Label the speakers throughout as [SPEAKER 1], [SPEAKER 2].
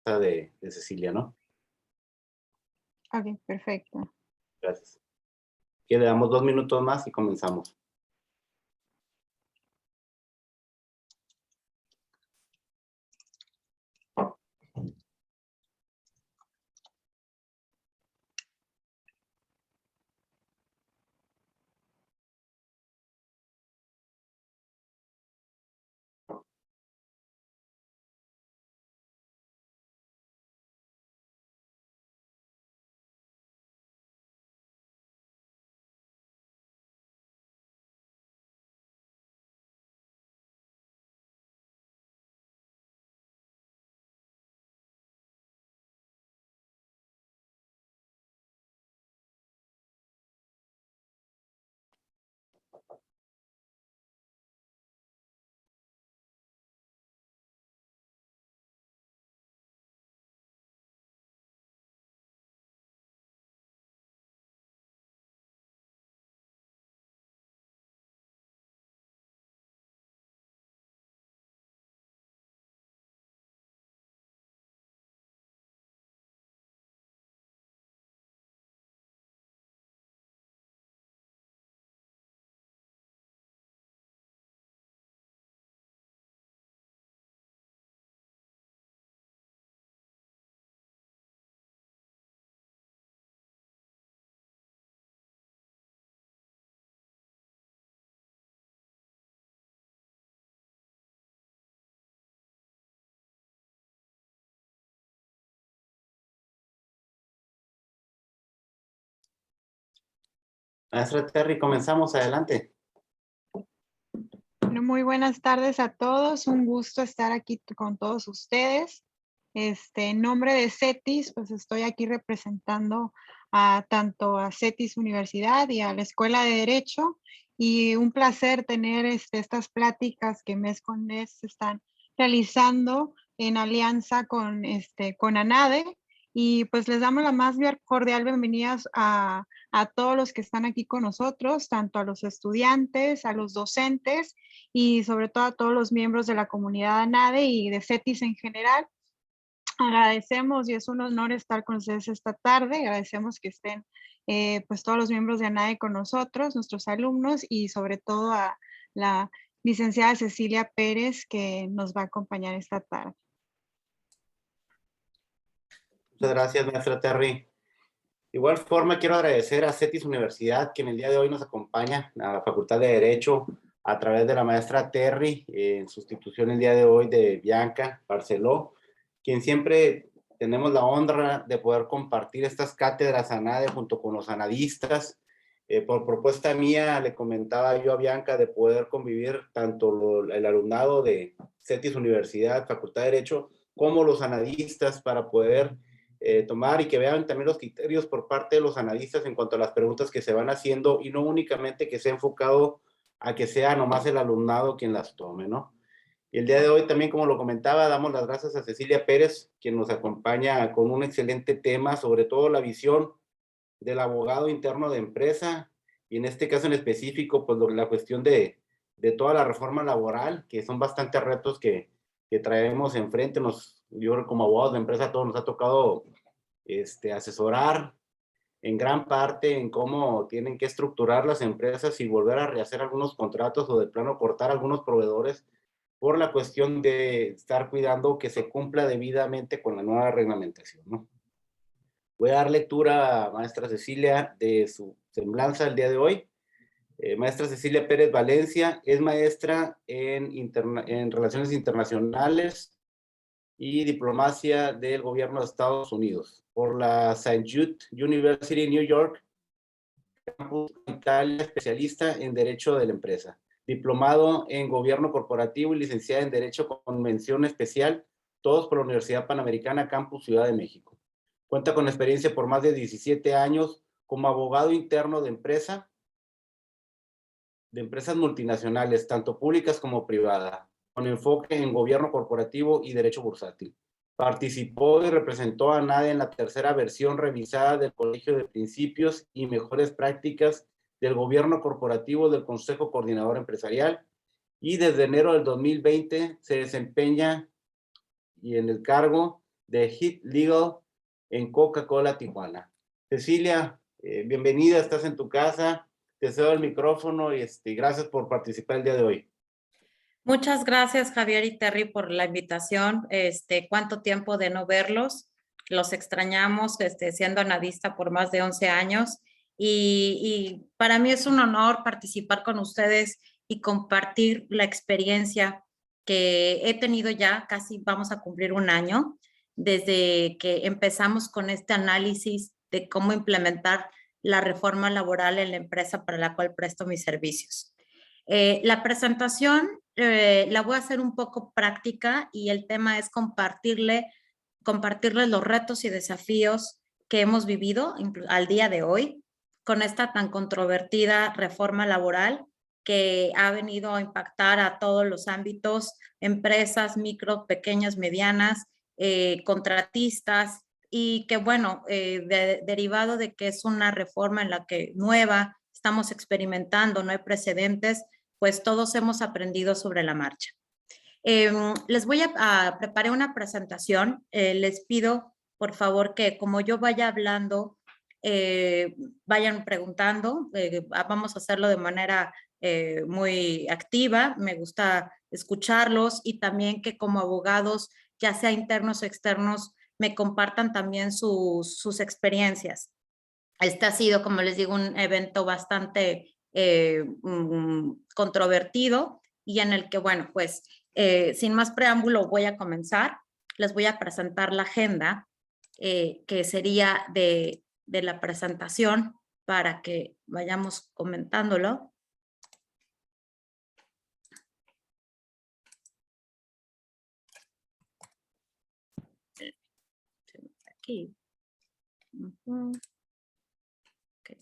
[SPEAKER 1] de Cecilia, ¿no?
[SPEAKER 2] Ok, perfecto.
[SPEAKER 1] Gracias. Que le damos 2 minutos más y comenzamos. Maestra Terry, comenzamos. Adelante.
[SPEAKER 2] Bueno, muy buenas tardes a todos. Un gusto estar aquí con todos ustedes. En nombre de CETIS, pues estoy aquí representando tanto a CETIS Universidad y a la Escuela de Derecho. Y un placer tener estas pláticas que mes con mes se están realizando en alianza con ANADE. Y pues les damos la más cordial bienvenida a todos los que están aquí con nosotros, tanto a los estudiantes, a los docentes y sobre todo a todos los miembros de la comunidad ANADE y de CETIS en general. Agradecemos y es un honor estar con ustedes esta tarde. Agradecemos que estén pues todos los miembros de ANADE con nosotros, nuestros alumnos y sobre todo a la licenciada Cecilia Pérez que nos va a acompañar esta tarde.
[SPEAKER 1] Muchas gracias, maestra Terry. De igual forma, quiero agradecer a CETIS Universidad, que en el día de hoy nos acompaña, a la Facultad de Derecho, a través de la maestra Terry, en sustitución el día de hoy de Bianca Barceló, quien siempre tenemos la honra de poder compartir estas cátedras ANADE junto con los anadistas. Por propuesta mía, le comentaba yo a Bianca de poder convivir tanto el alumnado de CETIS Universidad, Facultad de Derecho, como los anadistas para poder tomar y que vean también los criterios por parte de los analistas en cuanto a las preguntas que se van haciendo y no únicamente que sea enfocado a que sea nomás el alumnado quien las tome, ¿no? Y el día de hoy también, como lo comentaba, damos las gracias a Cecilia Pérez, quien nos acompaña con un excelente tema, sobre todo la visión del abogado interno de empresa, y en este caso en específico, pues la cuestión de toda la reforma laboral, que son bastantes retos que traemos enfrente. Yo creo que como abogados de empresa a todos nos ha tocado asesorar en gran parte en cómo tienen que estructurar las empresas y volver a rehacer algunos contratos o de plano cortar algunos proveedores por la cuestión de estar cuidando que se cumpla debidamente con la nueva reglamentación, ¿no? Voy a dar lectura a maestra Cecilia de su semblanza el día de hoy. Maestra Cecilia Pérez Valencia es maestra en Relaciones Internacionales y Diplomacia del Gobierno de Estados Unidos por la St. Jude University, New York, campus Italia, especialista en Derecho de la Empresa, diplomado en Gobierno Corporativo y licenciada en Derecho con mención especial, todos por la Universidad Panamericana, Campus Ciudad de México. Cuenta con experiencia por más de 17 años como abogado interno de empresas multinacionales, tanto públicas como privadas, con enfoque en gobierno corporativo y derecho bursátil. Participó y representó a ANADE en la tercera versión revisada del Colegio de Principios y Mejores Prácticas del Gobierno Corporativo del Consejo Coordinador Empresarial, y desde enero del 2020 se desempeña y en el cargo de Hit Legal en Coca-Cola, Tijuana. Cecilia, bienvenida, estás en tu casa. Te cedo el micrófono y gracias por participar el día de hoy.
[SPEAKER 3] Muchas gracias, Javier y Terry, por la invitación. Cuánto tiempo de no verlos. Los extrañamos, siendo analista por más de 11 años. Y para mí es un honor participar con ustedes y compartir la experiencia que he tenido ya, casi vamos a cumplir un año, desde que empezamos con este análisis de cómo implementar la reforma laboral en la empresa para la cual presto mis servicios. La presentación la voy a hacer un poco práctica y el tema es compartirles los retos y desafíos que hemos vivido al día de hoy con esta tan controvertida reforma laboral que ha venido a impactar a todos los ámbitos, empresas, micro, pequeñas, medianas, contratistas, y que bueno, derivado de que es una reforma en la que nueva, estamos experimentando, no hay precedentes, pues todos hemos aprendido sobre la marcha. Les voy a preparar una presentación. Les pido, por favor, que como yo vaya hablando, vayan preguntando. Vamos a hacerlo de manera muy activa. Me gusta escucharlos y también que como abogados, ya sea internos o externos, me compartan también sus experiencias. Este ha sido, como les digo, un evento bastante controvertido y en el que, bueno, pues sin más preámbulo voy a comenzar. Les voy a presentar la agenda que sería de la presentación para que vayamos comentándolo. Aquí. Okay.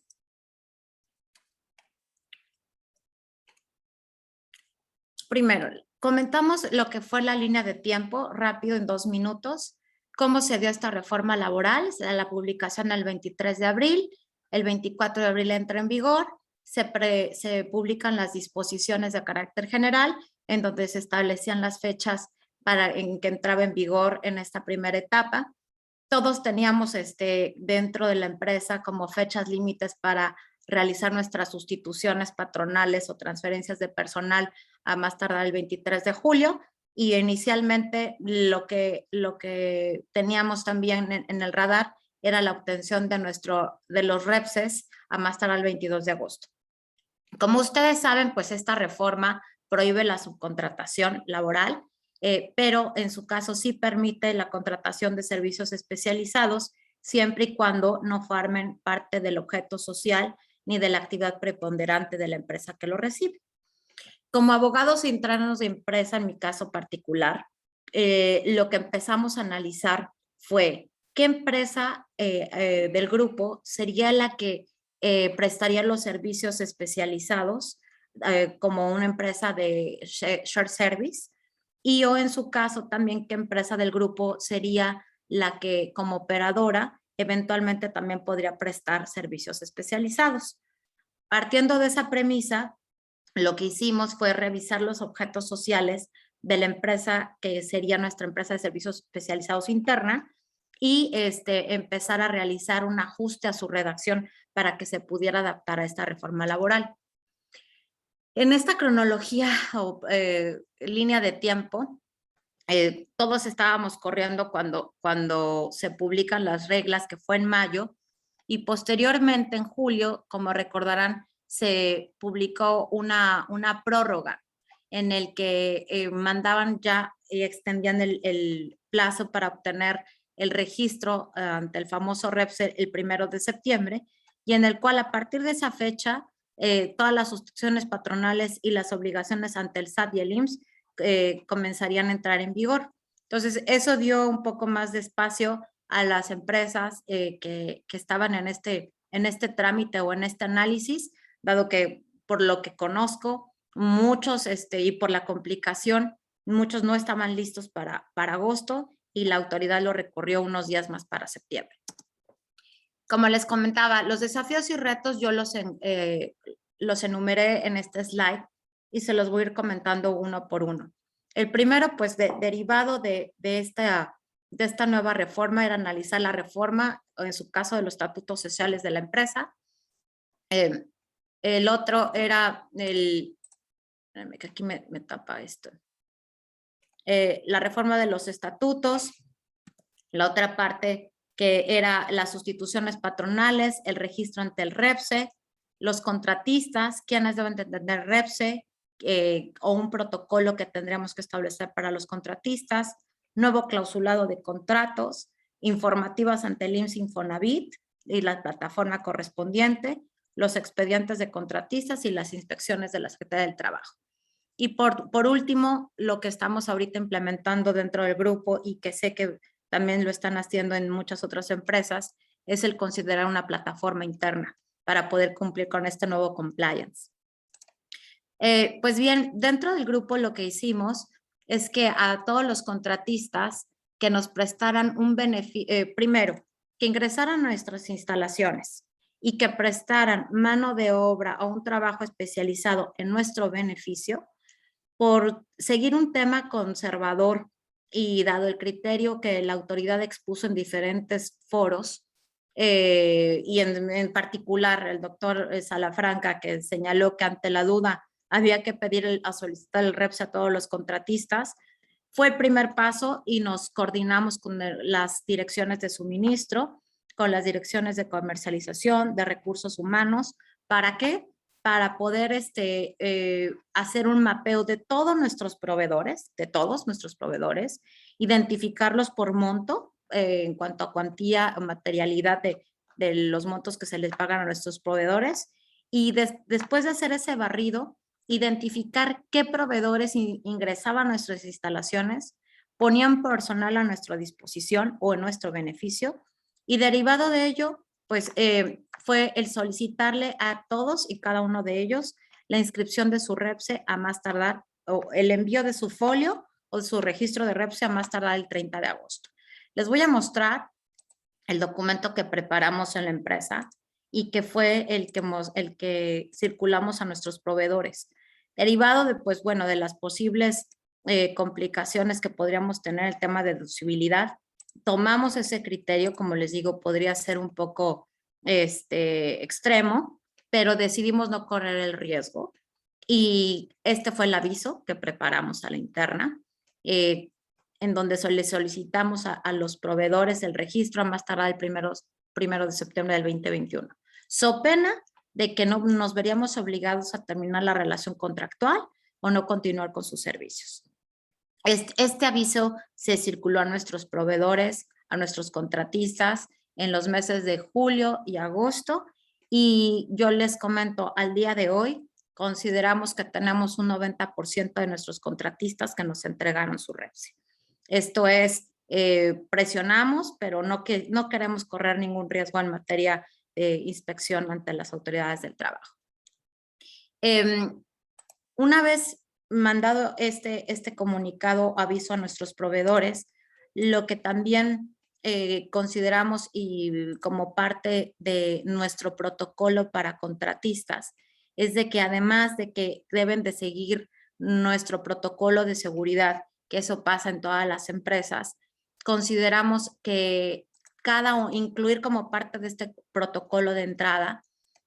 [SPEAKER 3] Primero, comentamos lo que fue la línea de tiempo, rápido en 2 minutos, cómo se dio esta reforma laboral, la publicación el 23 de abril, el 24 de abril entra en vigor, se publican las disposiciones de carácter general, en donde se establecían las fechas en que entraba en vigor en esta primera etapa. Todos teníamos dentro de la empresa como fechas límites para realizar nuestras sustituciones patronales o transferencias de personal a más tardar el 23 de julio. Y inicialmente lo que teníamos también en el radar era la obtención de los REPSES a más tardar el 22 de agosto. Como ustedes saben, pues esta reforma prohíbe la subcontratación laboral, pero en su caso sí permite la contratación de servicios especializados siempre y cuando no formen parte del objeto social ni de la actividad preponderante de la empresa que lo recibe. Como abogados internos de empresa, en mi caso particular, lo que empezamos a analizar fue qué empresa del grupo sería la que prestaría los servicios especializados como una empresa de share service, y o en su caso también qué empresa del grupo sería la que como operadora eventualmente también podría prestar servicios especializados. Partiendo de esa premisa, lo que hicimos fue revisar los objetos sociales de la empresa que sería nuestra empresa de servicios especializados interna y empezar a realizar un ajuste a su redacción para que se pudiera adaptar a esta reforma laboral. En esta cronología o línea de tiempo, todos estábamos corriendo cuando se publican las reglas, que fue en mayo, y posteriormente en julio, como recordarán, se publicó una prórroga en el que mandaban ya y extendían el plazo para obtener el registro ante el famoso REPSE el 1 de septiembre, y en el cual a partir de esa fecha todas las sustituciones patronales y las obligaciones ante el SAT y el IMSS comenzarían a entrar en vigor. Entonces, eso dio un poco más de espacio a las empresas que estaban en este trámite o en este análisis, dado que por lo que conozco, muchos y por la complicación, muchos no estaban listos para agosto y la autoridad lo recorrió unos días más para septiembre. Como les comentaba, los desafíos y retos yo los enumeré en este slide y se los voy a ir comentando uno por uno. El primero, pues derivado de esta de esta nueva reforma era analizar la reforma, en su caso de los estatutos sociales de la empresa. El otro era espérame, que aquí me tapa esto. La reforma de los estatutos, la otra parte que era las sustituciones patronales, el registro ante el REPSE, los contratistas, quienes deben de tener REPSE, o un protocolo que tendríamos que establecer para los contratistas, nuevo clausulado de contratos, informativas ante el IMSS Infonavit y la plataforma correspondiente, los expedientes de contratistas y las inspecciones de la Secretaría del Trabajo. Y por último, lo que estamos ahorita implementando dentro del grupo y que sé que también lo están haciendo en muchas otras empresas, es el considerar una plataforma interna para poder cumplir con este nuevo compliance. Pues bien, dentro del grupo lo que hicimos es que a todos los contratistas que nos prestaran un beneficio, primero, que ingresaran a nuestras instalaciones y que prestaran mano de obra o un trabajo especializado en nuestro beneficio, por seguir un tema conservador y dado el criterio que la autoridad expuso en diferentes foros, y en particular el doctor Salafranca, que señaló que ante la duda había que pedir a solicitar el REPSE a todos los contratistas, fue el primer paso y nos coordinamos con las direcciones de suministro, con las direcciones de comercialización, de recursos humanos. ¿Para qué? Para poder hacer un mapeo de todos nuestros proveedores, identificarlos por monto, en cuanto a cuantía o materialidad de los montos que se les pagan a nuestros proveedores, y después de hacer ese barrido, identificar qué proveedores ingresaban a nuestras instalaciones, ponían personal a nuestra disposición o en nuestro beneficio, y derivado de ello, pues fue el solicitarle a todos y cada uno de ellos la inscripción de su REPSE a más tardar, o el envío de su folio o de su registro de REPSE a más tardar el 30 de agosto. Les voy a mostrar el documento que preparamos en la empresa y que fue el que circulamos a nuestros proveedores. Derivado de, pues bueno, de las posibles complicaciones que podríamos tener el tema de deducibilidad, tomamos ese criterio, como les digo, podría ser un poco extremo, pero decidimos no correr el riesgo. Y este fue el aviso que preparamos a la interna, en donde le solicitamos a los proveedores el registro a más tardar el primero de septiembre del 2021. So pena de que no nos veríamos obligados a terminar la relación contractual o no continuar con sus servicios. Este aviso se circuló a nuestros proveedores, a nuestros contratistas en los meses de julio y agosto, y yo les comento, al día de hoy consideramos que tenemos un 90% de nuestros contratistas que nos entregaron su REPSE. Esto es, presionamos, pero no queremos correr ningún riesgo en materia de inspección ante las autoridades del trabajo. Una vez mandado este comunicado, aviso a nuestros proveedores, lo que también consideramos y como parte de nuestro protocolo para contratistas es de que además de que deben de seguir nuestro protocolo de seguridad, que eso pasa en todas las empresas, consideramos que incluir como parte de este protocolo de entrada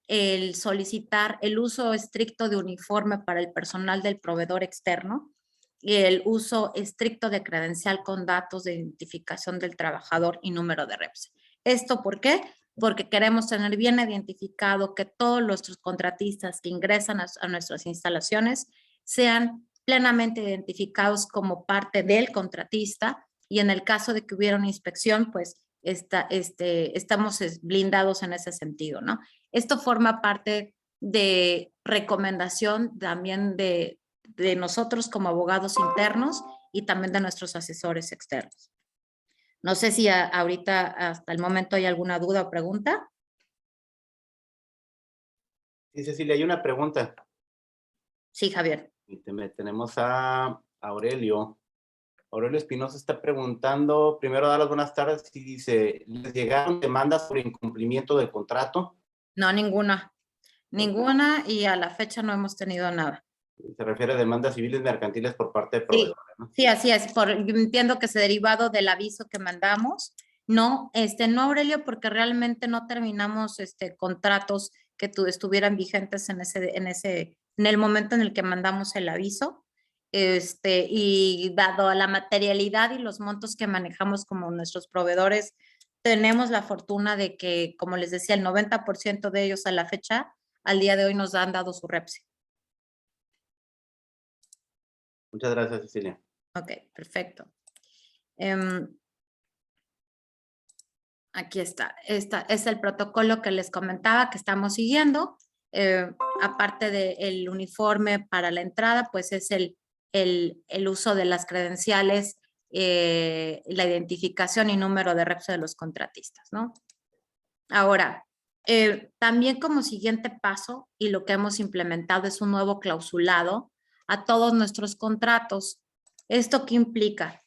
[SPEAKER 3] el solicitar el uso estricto de uniforme para el personal del proveedor externo y el uso estricto de credencial con datos de identificación del trabajador y número de REPSE. ¿Esto por qué? Porque queremos tener bien identificado que todos nuestros contratistas que ingresan a nuestras instalaciones sean plenamente identificados como parte del contratista, y en el caso de que hubiera una inspección, pues estamos blindados en ese sentido, ¿no? Esto forma parte de recomendación también de nosotros como abogados internos y también de nuestros asesores externos. No sé si ahorita hasta el momento hay alguna duda o pregunta.
[SPEAKER 1] Sí, Cecilia, hay una pregunta.
[SPEAKER 3] Sí, Javier.
[SPEAKER 1] Tenemos a Aurelio. Aurelio Espinosa está preguntando, primero da las buenas tardes y dice, ¿les llegaron demandas por incumplimiento del contrato?
[SPEAKER 3] No, ninguna, y a la fecha no hemos tenido nada.
[SPEAKER 1] Se refiere a demandas civiles mercantiles por parte de
[SPEAKER 3] Sí,
[SPEAKER 1] proveedores, ¿no?
[SPEAKER 3] sí, así es. Yo entiendo que es derivado del aviso que mandamos. No, no, Aurelio, porque realmente no terminamos contratos que estuvieran vigentes en el momento en el que mandamos el aviso. Y dado la materialidad y los montos que manejamos como nuestros proveedores, tenemos la fortuna de que, como les decía, el 90% de ellos a la fecha, al día de hoy nos han dado su REPSE.
[SPEAKER 1] Muchas gracias, Cecilia.
[SPEAKER 3] Ok, perfecto. Aquí está. Este es el protocolo que les comentaba que estamos siguiendo. Aparte del uniforme para la entrada, pues es el uso de las credenciales, la identificación y número de REPSE de los contratistas, ¿no? Ahora, también como siguiente paso, y lo que hemos implementado es un nuevo clausulado a todos nuestros contratos. ¿Esto qué implica?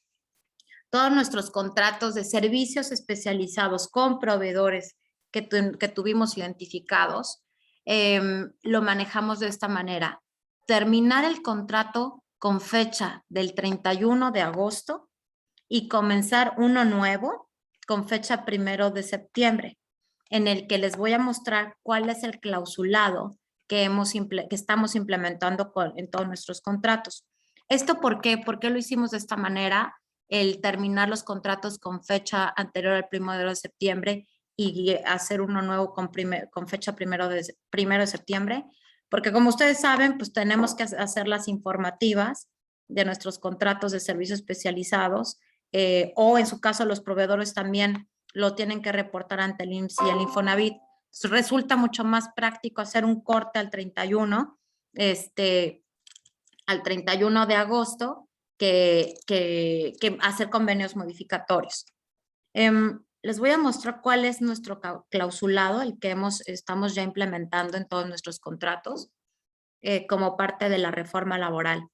[SPEAKER 3] Todos nuestros contratos de servicios especializados con proveedores que tuvimos identificados, lo manejamos de esta manera. Terminar el contrato con fecha del 31 de agosto y comenzar uno nuevo con fecha 1 de septiembre, en el que les voy a mostrar cuál es el clausulado que estamos implementando en todos nuestros contratos. ¿Esto por qué? ¿Por qué lo hicimos de esta manera? El terminar los contratos con fecha anterior al 1 de septiembre y hacer uno nuevo con fecha 1 de septiembre, porque como ustedes saben, pues tenemos que hacer las informativas de nuestros contratos de servicios especializados, o en su caso los proveedores también lo tienen que reportar ante el IMSS y el Infonavit. Entonces, resulta mucho más práctico hacer un corte al 31, al 31 de agosto, que hacer convenios modificatorios. Les voy a mostrar cuál es nuestro clausulado, el que estamos ya implementando en todos nuestros contratos, como parte de la reforma laboral.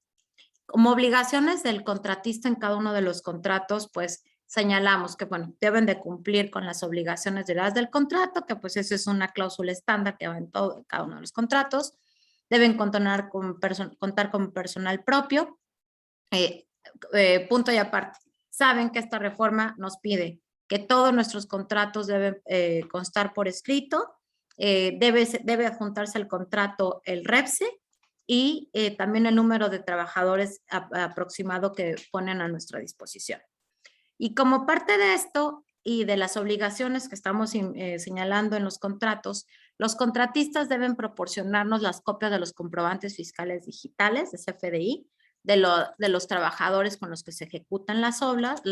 [SPEAKER 3] Como obligaciones del contratista en cada uno de los contratos, pues señalamos que, bueno, deben de cumplir con las obligaciones derivadas del contrato, que pues eso es una cláusula estándar que va en cada uno de los contratos. Deben contar con personal propio. Punto y aparte. Saben que esta reforma nos pide que todos nuestros contratos deben constar por escrito, debe adjuntarse al contrato el REPSE y también el número de trabajadores aproximado que ponen a nuestra disposición. Y como parte de esto y de las obligaciones que estamos señalando en los contratos, los contratistas deben proporcionarnos las copias de los comprobantes fiscales digitales de CFDI, de los trabajadores con los que se ejecutan las obras,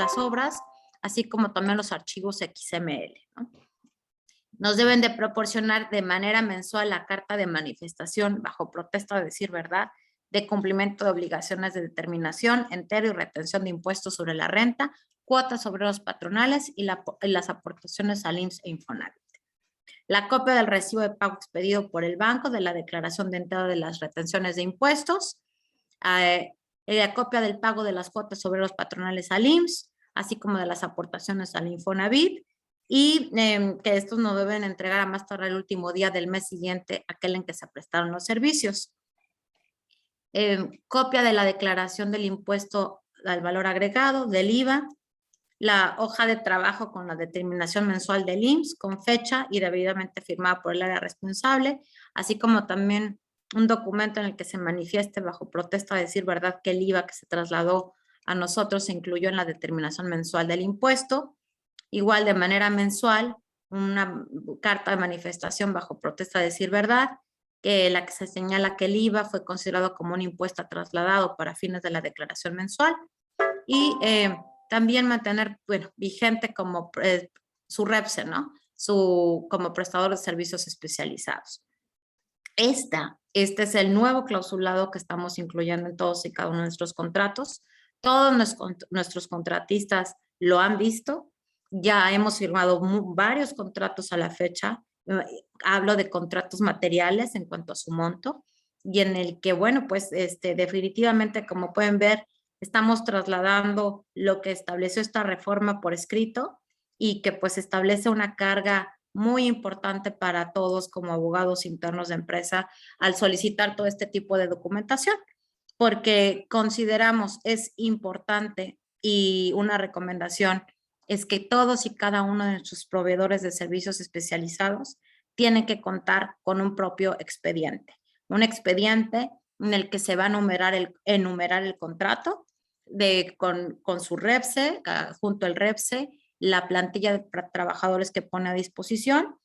[SPEAKER 3] así como también los archivos XML, ¿no? Nos deben de proporcionar de manera mensual la carta de manifestación bajo protesta de decir verdad, de cumplimiento de obligaciones de determinación, entero y retención de impuestos sobre la renta, cuotas sobre los patronales y las aportaciones al IMSS e Infonavit. La copia del recibo de pago expedido por el banco de la declaración de entrada de las retenciones de impuestos, la copia del pago de las cuotas sobre los patronales al IMSS, así como de las aportaciones al Infonavit, y que estos no deben entregar a más tardar el último día del mes siguiente aquel en que se prestaron los servicios. Copia de la declaración del impuesto al valor agregado, del IVA, la hoja de trabajo con la determinación mensual del IMSS con fecha y debidamente firmada por el área responsable, así como también un documento en el que se manifieste bajo protesta de decir verdad que el IVA que se trasladó a nosotros se incluyó en la determinación mensual del impuesto. Igual de manera mensual, una carta de manifestación bajo protesta de decir verdad, que la que se señala que el IVA fue considerado como un impuesto trasladado para fines de la declaración mensual. Y también mantener, bueno, vigente como su REPSE, ¿no? Como prestador de servicios especializados. Este es el nuevo clausulado que estamos incluyendo en todos y cada uno de nuestros contratos. Todos nuestros contratistas lo han visto. Ya hemos firmado varios contratos a la fecha. Hablo de contratos materiales en cuanto a su monto y en el que, bueno, pues definitivamente, como pueden ver, estamos trasladando lo que estableció esta reforma por escrito y que pues establece una carga muy importante para todos como abogados internos de empresa al solicitar todo este tipo de documentación. porque consideramos es importante y una recomendación es que todos y cada uno de nuestros proveedores de servicios especializados tienen que contar con un propio expediente. Un expediente en el que se va a enumerar el contrato con su REPSE, junto al REPSE, la plantilla de trabajadores que pone a disposición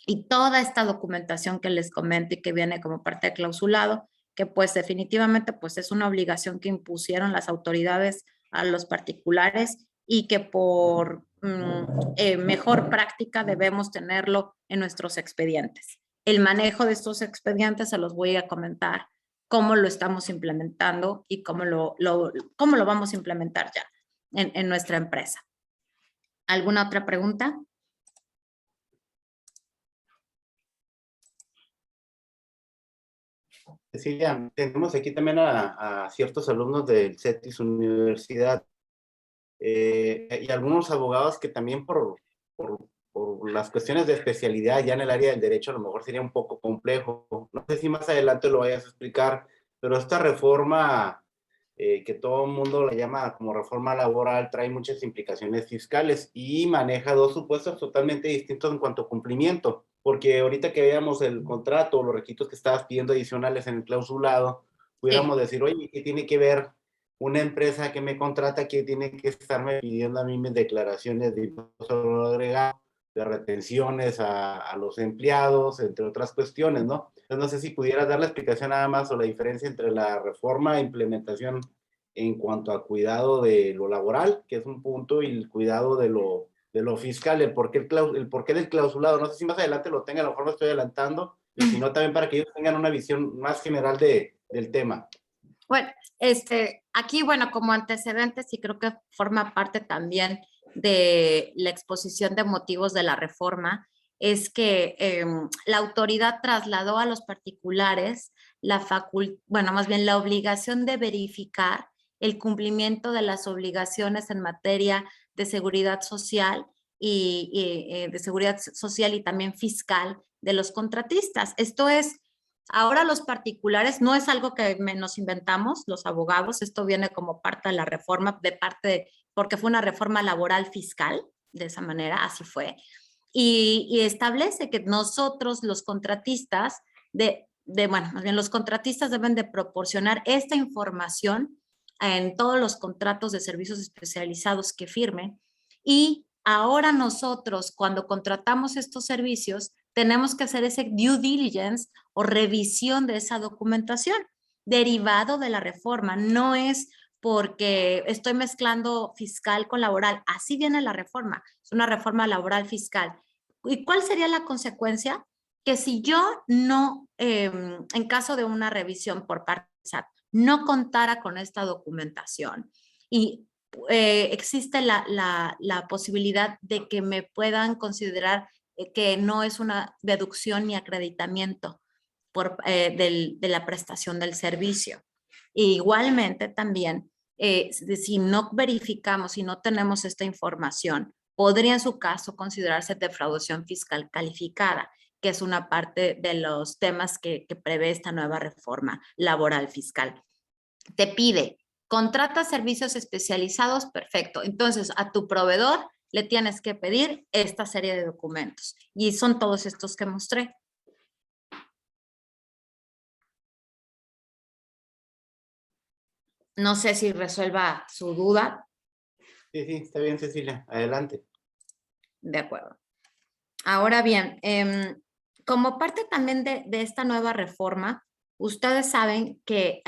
[SPEAKER 3] y toda esta documentación que les comento y que viene como parte del clausulado, que pues definitivamente pues es una obligación que impusieron las autoridades a los particulares y que por mejor práctica debemos tenerlo en nuestros expedientes. El manejo de estos expedientes se los voy a comentar cómo lo estamos implementando y cómo lo vamos a implementar ya en nuestra empresa. ¿Alguna otra pregunta?
[SPEAKER 1] Cecilia, tenemos aquí también a ciertos alumnos del CETIS Universidad y algunos abogados que también por las cuestiones de especialidad ya en el área del derecho a lo mejor sería un poco complejo. No sé si más adelante lo vayas a explicar, pero esta reforma que todo el mundo la llama como reforma laboral trae muchas implicaciones fiscales y maneja dos supuestos totalmente distintos en cuanto a cumplimiento, porque ahorita que veamos el contrato o los requisitos que estabas pidiendo adicionales en el clausulado, pudiéramos decir, oye, ¿qué tiene que ver una empresa que me contrata que tiene que estarme pidiendo a mí mis declaraciones de impuesto agregado, de retenciones a los empleados, entre otras cuestiones, ¿no? Entonces, no sé si pudieras dar la explicación nada más o la diferencia entre la reforma e implementación en cuanto a cuidado de lo laboral, que es un punto, y el cuidado de lo fiscal, el porqué del clausulado. No sé si más adelante lo tenga, a lo mejor me estoy adelantando, y si no, también para que ellos tengan una visión más general del tema.
[SPEAKER 3] Bueno, aquí, bueno, como antecedentes, y creo que forma parte también de la exposición de motivos de la reforma, es que la autoridad trasladó a los particulares más bien la obligación de verificar el cumplimiento de las obligaciones en materia de seguridad social y también fiscal de los contratistas. Esto es, ahora los particulares no es algo que nos inventamos los abogados, esto viene como parte de la reforma, porque fue una reforma laboral fiscal, de esa manera, así fue, y establece que nosotros los contratistas, más bien los contratistas deben de proporcionar esta información en todos los contratos de servicios especializados que firmen, y ahora nosotros cuando contratamos estos servicios tenemos que hacer ese due diligence o revisión de esa documentación derivado de la reforma. No es porque estoy mezclando fiscal con laboral. Así viene la reforma. Es una reforma laboral fiscal. ¿Y cuál sería la consecuencia? Que si yo no, en caso de una revisión por parte del SAT, no contara con esta documentación y existe la posibilidad de que me puedan considerar que no es una deducción ni acreditamiento de la prestación del servicio. Igualmente también, si no verificamos, si no tenemos esta información, podría en su caso considerarse defraudación fiscal calificada, que es una parte de los temas que prevé esta nueva reforma laboral fiscal. Te pide, contrata servicios especializados, perfecto. Entonces, a tu proveedor le tienes que pedir esta serie de documentos. Y son todos estos que mostré. No sé si resuelva su duda.
[SPEAKER 1] Sí, está bien, Cecilia. Adelante.
[SPEAKER 3] De acuerdo. Ahora bien, como parte también de esta nueva reforma, ustedes saben que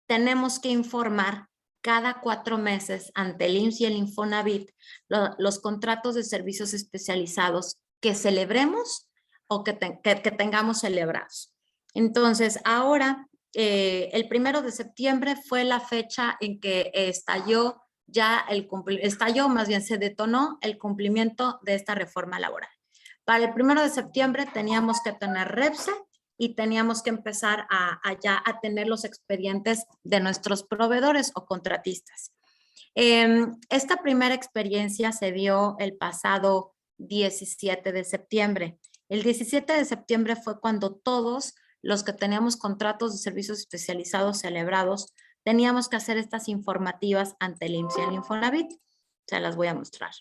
[SPEAKER 3] tenemos que informar cada 4 meses ante el IMSS y el Infonavit los contratos de servicios especializados que celebremos o que tengamos celebrados. Entonces, ahora, el 1 de septiembre fue la fecha en que más bien se detonó el cumplimiento de esta reforma laboral. Para el 1 de septiembre teníamos que tener REPSE y teníamos que empezar ya a tener los expedientes de nuestros proveedores o contratistas. Esta primera experiencia se dio el pasado 17 de septiembre. El 17 de septiembre fue cuando todos los que teníamos contratos de servicios especializados celebrados, teníamos que hacer estas informativas ante el IMSS y el Infonavit. Se las voy a mostrar.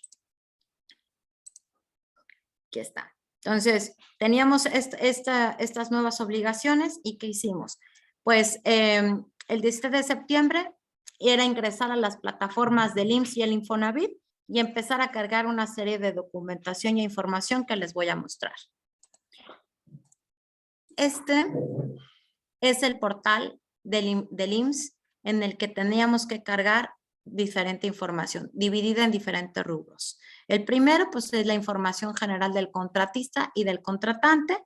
[SPEAKER 3] Aquí está. Entonces, teníamos estas nuevas obligaciones y ¿qué hicimos? Pues el 17 de septiembre era ingresar a las plataformas del IMSS y el Infonavit y empezar a cargar una serie de documentación e información que les voy a mostrar. Este es el portal del IMSS en el que teníamos que cargar diferente información, dividida en diferentes rubros. El primero, pues, es la información general del contratista y del contratante.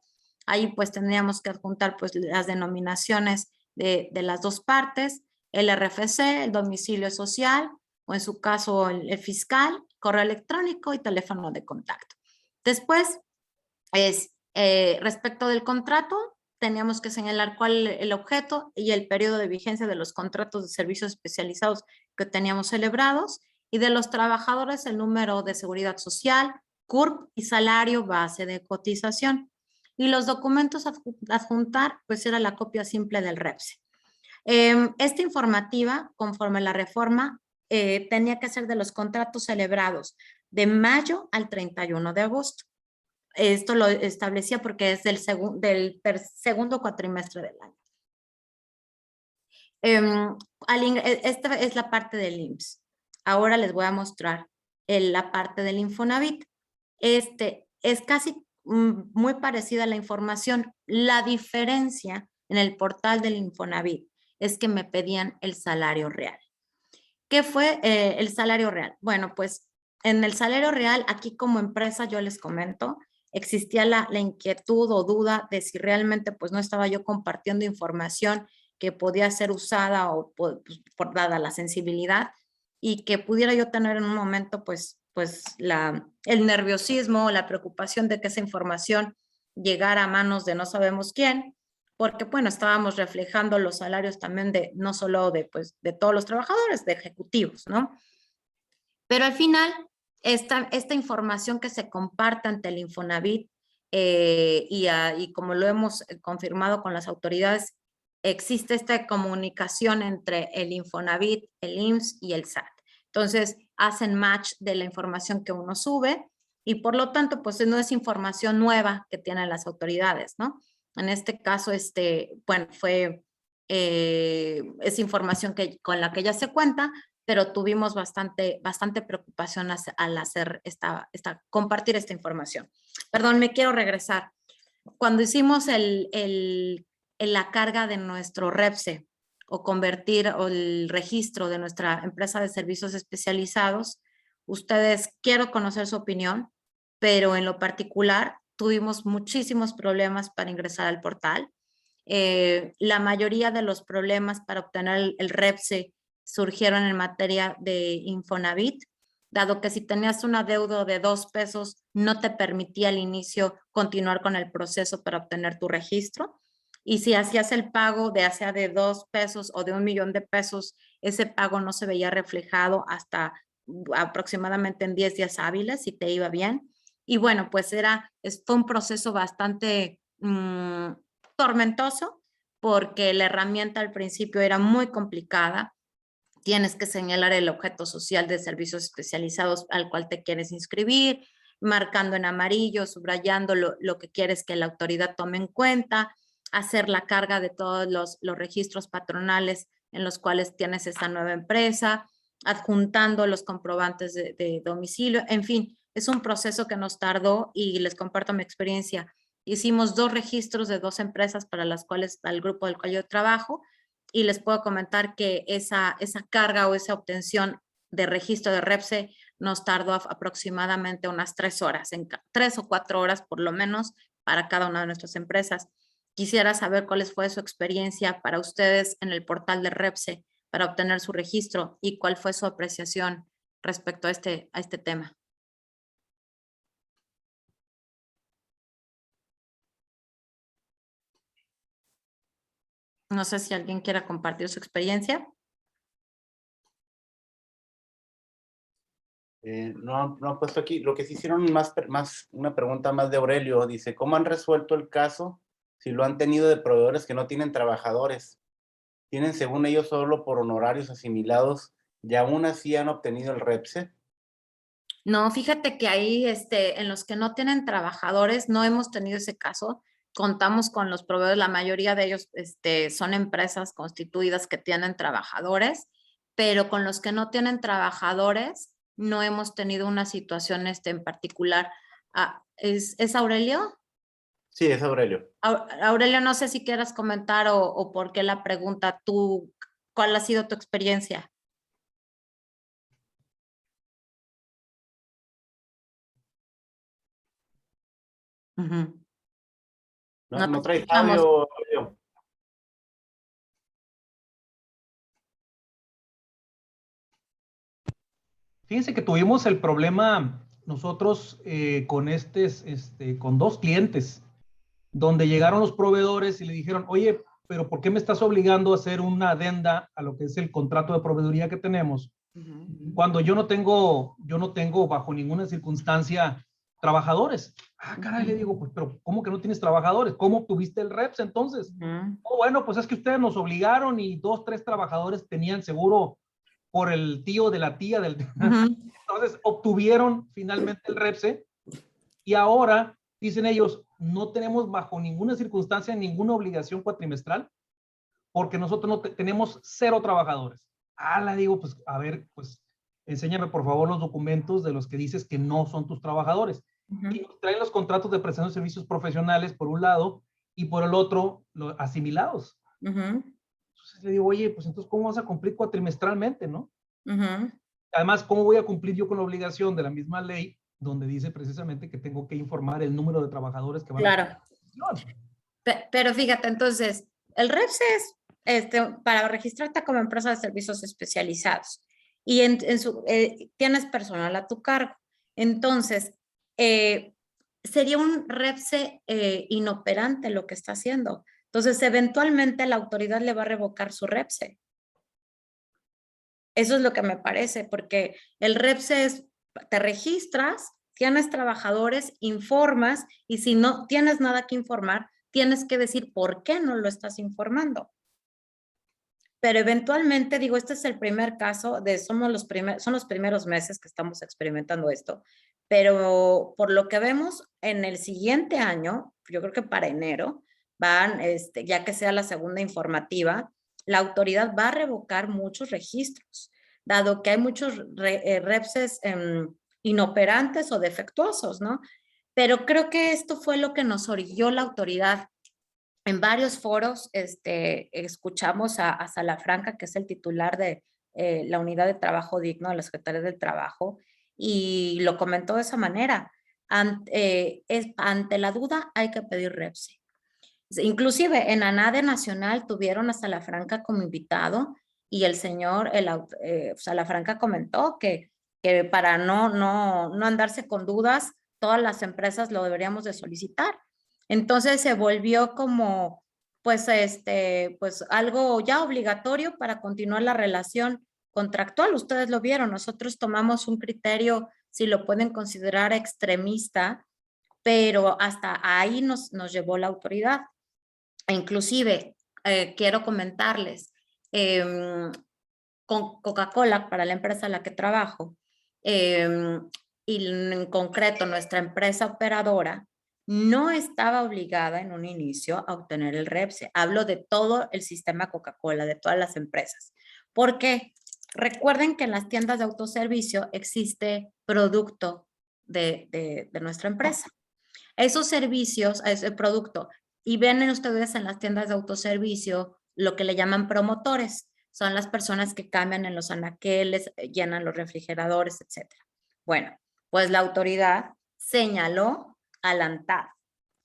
[SPEAKER 3] Ahí, pues, tendríamos que adjuntar, pues, las denominaciones de las dos partes, el RFC, el domicilio social, o en su caso, el fiscal, correo electrónico y teléfono de contacto. Después, respecto del contrato, teníamos que señalar cuál es el objeto y el periodo de vigencia de los contratos de servicios especializados que teníamos celebrados, y de los trabajadores el número de seguridad social, CURP y salario base de cotización. Y los documentos a adjuntar, pues era la copia simple del REPSE. Esta informativa, conforme a la reforma, tenía que ser de los contratos celebrados de mayo al 31 de agosto. Esto lo establecía porque es del segundo cuatrimestre del año. Esta es la parte del IMSS. Ahora les voy a mostrar la parte del Infonavit. Es casi muy parecida a la información. La diferencia en el portal del Infonavit es que me pedían el salario real. ¿Qué fue el salario real? Bueno, pues en el salario real, aquí como empresa yo les comento, existía la inquietud o duda de si realmente pues no estaba yo compartiendo información que podía ser usada o pues, por dada la sensibilidad, y que pudiera yo tener en un momento pues el nerviosismo, la preocupación de que esa información llegara a manos de no sabemos quién, porque bueno, estábamos reflejando los salarios también de no solo de todos los trabajadores, de ejecutivos, ¿no? Pero al final, esta información que se comparte ante el Infonavit y como lo hemos confirmado con las autoridades, existe esta comunicación entre el Infonavit, el IMSS y el SAT. Entonces, hacen match de la información que uno sube y por lo tanto, pues no es información nueva que tienen las autoridades, ¿no? En este caso, bueno, es información con la que ya se cuenta, pero tuvimos bastante preocupación al hacer compartir esta información. Perdón, me quiero regresar. Cuando hicimos la carga de nuestro REPSE o convertir el registro de nuestra empresa de servicios especializados, quiero conocer su opinión, pero en lo particular tuvimos muchísimos problemas para ingresar al portal. La mayoría de los problemas para obtener el REPSE surgieron en materia de Infonavit, dado que si tenías un adeudo de 2 pesos, no te permitía al inicio continuar con el proceso para obtener tu registro. Y si hacías el pago de 2 pesos o de 1 millón de pesos, ese pago no se veía reflejado hasta aproximadamente en 10 días hábiles, si te iba bien. Y bueno, pues fue un proceso bastante tormentoso, porque la herramienta al principio era muy complicada. Tienes que señalar el objeto social de servicios especializados al cual te quieres inscribir, marcando en amarillo, subrayando lo que quieres que la autoridad tome en cuenta, hacer la carga de todos los registros patronales en los cuales tienes esta nueva empresa, adjuntando los comprobantes de domicilio. En fin, es un proceso que nos tardó y les comparto mi experiencia. Hicimos 2 registros de 2 empresas para las cuales, al grupo del cual yo trabajo, y les puedo comentar que esa carga o esa obtención de registro de REPSE nos tardó aproximadamente unas 3 horas, 3 o 4 horas por lo menos para cada una de nuestras empresas. Quisiera saber cuál fue su experiencia para ustedes en el portal de REPSE para obtener su registro y cuál fue su apreciación respecto a este tema. No sé si alguien quiera compartir su experiencia.
[SPEAKER 1] No han puesto aquí. Lo que sí hicieron una pregunta más de Aurelio. Dice, ¿cómo han resuelto el caso si lo han tenido de proveedores que no tienen trabajadores. Tienen, según ellos, solo por honorarios asimilados y aún así han obtenido el REPSE.
[SPEAKER 3] No, fíjate que ahí, en los que no tienen trabajadores, no hemos tenido ese caso. Contamos con los proveedores, la mayoría de ellos, son empresas constituidas que tienen trabajadores, pero con los que no tienen trabajadores, no hemos tenido una situación, en particular. Ah, ¿es Aurelio?
[SPEAKER 1] Sí, es Aurelio.
[SPEAKER 3] Aurelio, no sé si quieras comentar o por qué la pregunta. Tú, ¿cuál ha sido tu experiencia? Ujú.
[SPEAKER 1] No,
[SPEAKER 3] No te
[SPEAKER 1] no traes
[SPEAKER 3] escuchamos.
[SPEAKER 1] audio, Aurelio.
[SPEAKER 4] Fíjense que tuvimos el problema nosotros con 2 clientes, donde llegaron los proveedores y le dijeron, oye, pero ¿por qué me estás obligando a hacer una adenda a lo que es el contrato de proveeduría que tenemos? Cuando yo no tengo bajo ninguna circunstancia trabajadores. Ah, caray, le digo, pues, pero ¿cómo que no tienes trabajadores? ¿Cómo obtuviste el REPS entonces? Oh, bueno, pues es que ustedes nos obligaron y 2, 3 trabajadores tenían seguro por el tío de la tía del... Entonces obtuvieron finalmente el REPSE y ahora dicen ellos, no tenemos bajo ninguna circunstancia ninguna obligación cuatrimestral porque nosotros no tenemos 0 trabajadores. Ah, le digo, pues a ver, pues enséñame por favor los documentos de los que dices que no son tus trabajadores. Y nos traen los contratos de prestación de servicios profesionales por un lado y por el otro los asimilados. Entonces le digo, oye, pues entonces, ¿cómo vas a cumplir cuatrimestralmente, no? Además, ¿cómo voy a cumplir yo con la obligación de la misma ley donde dice precisamente que tengo que informar el número de trabajadores que van a
[SPEAKER 3] Claro. Pero fíjate, entonces, el REPS es para registrarte como empresa de servicios especializados y tienes personal a tu cargo. Entonces, sería un REPSE inoperante lo que está haciendo. Entonces, eventualmente la autoridad le va a revocar su REPSE. Eso es lo que me parece, porque el REPSE es, te registras, tienes trabajadores, informas, y si no tienes nada que informar, tienes que decir por qué no lo estás informando. Pero eventualmente, digo, este es el primer caso, son los primeros meses que estamos experimentando esto, pero por lo que vemos en el siguiente año, yo creo que para enero, ya que sea la segunda informativa, la autoridad va a revocar muchos registros, dado que hay muchos REPSES inoperantes o defectuosos, ¿no? Pero creo que esto fue lo que nos orilló la autoridad. En varios foros escuchamos a Salafranca, que es el titular de la Unidad de Trabajo Digno de la Secretaría del Trabajo, y lo comentó de esa manera. Ante la duda hay que pedir REPSE. Inclusive en ANADE Nacional tuvieron a Salafranca como invitado y el señor Salafranca comentó que para no andarse con dudas, todas las empresas lo deberíamos de solicitar. Entonces se volvió como pues algo ya obligatorio para continuar la relación contractual. Ustedes lo vieron, nosotros tomamos un criterio, si lo pueden considerar extremista, pero hasta ahí nos llevó la autoridad. Inclusive, quiero comentarles, con Coca-Cola, para la empresa en la que trabajo, y en concreto nuestra empresa operadora, no estaba obligada en un inicio a obtener el REPSE. Hablo de todo el sistema Coca-Cola, de todas las empresas. ¿Por qué? Recuerden que en las tiendas de autoservicio existe producto de nuestra empresa. Esos servicios, ese producto, y ven ustedes en las tiendas de autoservicio lo que le llaman promotores. Son las personas que cambian en los anaqueles, llenan los refrigeradores, etc. Bueno, pues la autoridad señaló a la ANTAD,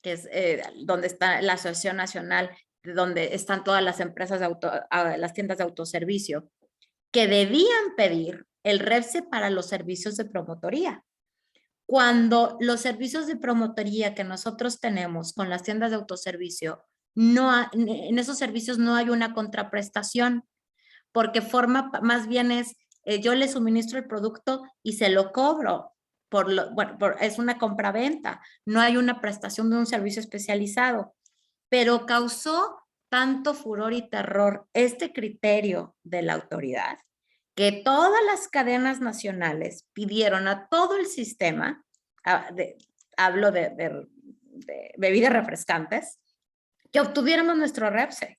[SPEAKER 3] que es donde está la Asociación Nacional, donde están todas las empresas las tiendas de autoservicio, que debían pedir el REPSE para los servicios de promotoría. Cuando los servicios de promotoría que nosotros tenemos con las tiendas de autoservicio, en esos servicios no hay una contraprestación, porque más bien yo le suministro el producto y se lo cobro. Es una compraventa, no hay una prestación de un servicio especializado. pero causó tanto furor y terror este criterio de la autoridad que todas las cadenas nacionales pidieron a todo el sistema, hablo de bebidas refrescantes, que obtuviéramos nuestro REPSE.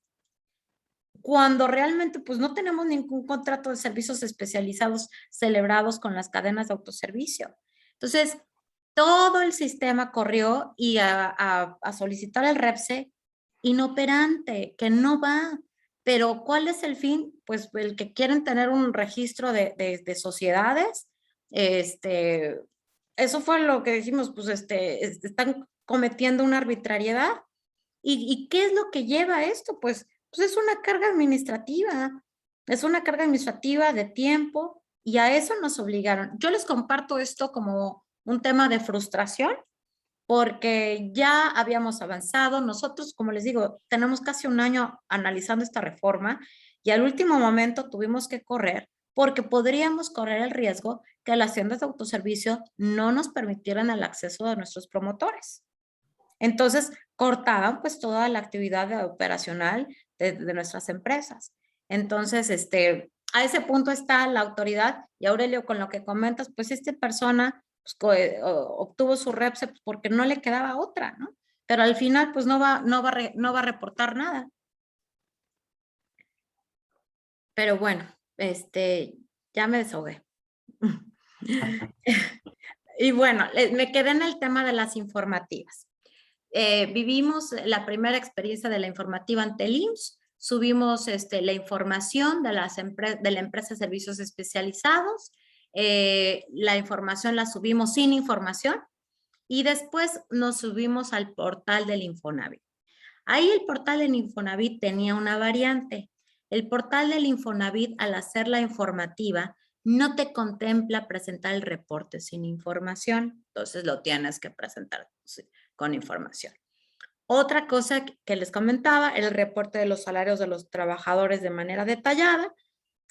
[SPEAKER 3] Cuando realmente pues no tenemos ningún contrato de servicios especializados celebrados con las cadenas de autoservicio. Entonces, todo el sistema corrió y a solicitar el REPSE inoperante, que no va. Pero ¿cuál es el fin? Pues el que quieren tener un registro de sociedades. Eso fue lo que dijimos, pues están cometiendo una arbitrariedad. ¿Y qué es lo que lleva a esto? Pues es una carga administrativa. Es una carga administrativa de tiempo y a eso nos obligaron. Yo les comparto esto como un tema de frustración porque ya habíamos avanzado. Nosotros, como les digo, tenemos casi un año analizando esta reforma y al último momento tuvimos que correr porque podríamos correr el riesgo que las haciendas de autoservicio no nos permitieran el acceso de nuestros promotores. Entonces, cortaban pues toda la actividad operacional de nuestras empresas. Entonces, a ese punto está la autoridad y Aurelio, con lo que comentas, pues esta persona pues, obtuvo su REPSE porque no le quedaba otra, ¿no? Pero al final pues no va a reportar nada. Pero bueno, ya me desahogué. Y bueno, me quedé en el tema de las informativas. Vivimos la primera experiencia de la informativa ante el IMSS, subimos la información de la empresa de servicios especializados, la información la subimos sin información y después nos subimos al portal del Infonavit. Ahí el portal del Infonavit tenía una variante. El portal del Infonavit, al hacer la informativa, no te contempla presentar el reporte sin información, entonces lo tienes que presentar con información. Otra cosa que les comentaba, el reporte de los salarios de los trabajadores de manera detallada,